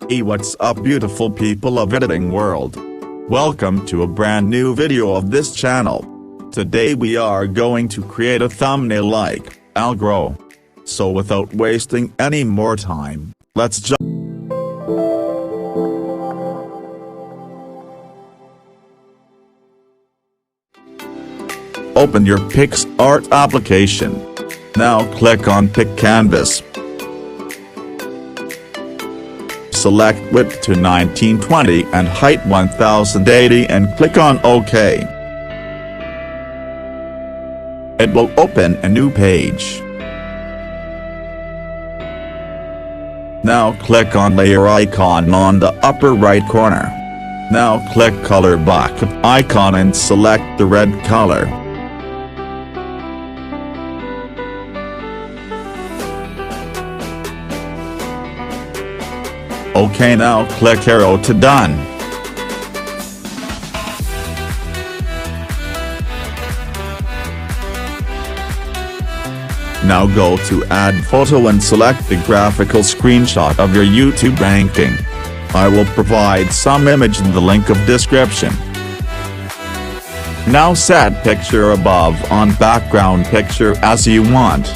Hey, what's up beautiful people of editing world? Welcome to a brand new video of this channel. Today we are going to create a thumbnail like algrow. So without wasting any more time, let's jump. Open your picsart application. Now click on Pick Canvas. Select width to 1920 and height 1080 and click on OK. It will open a new page. Now click on layer icon on the upper right corner. Now click color backup icon and select the red color. OK, now click arrow to done. Now go to add photo and select the graphical screenshot of your YouTube ranking. I will provide some image in the link of description. Now set picture above on background picture as you want.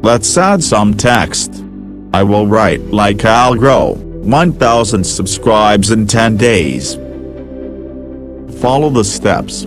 Let's add some text. I will write like algrow, 1000 subscribes in 10 days. Follow the steps.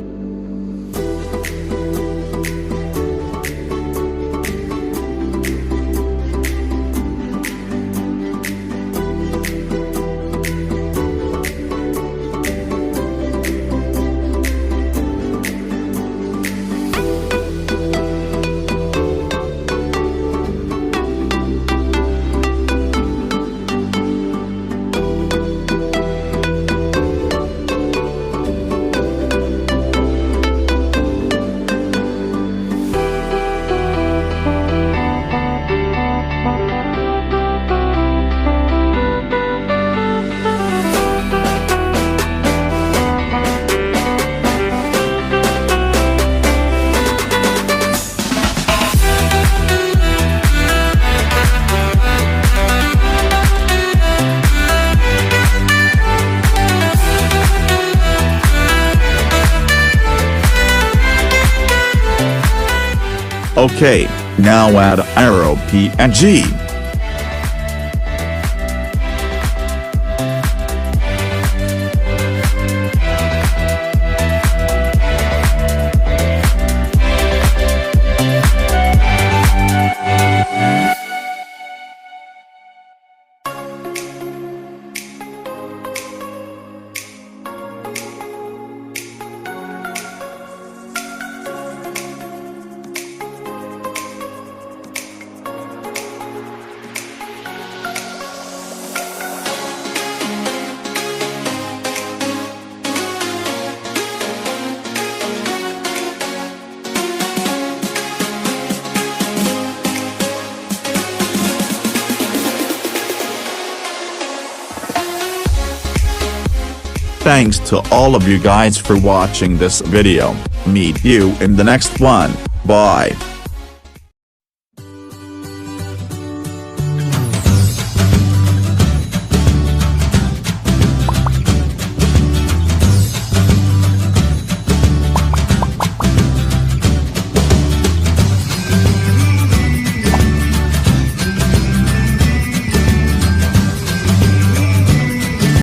OK, now add arrow PNG. Thanks to all of you guys for watching this video. Meet you in the next one. Bye.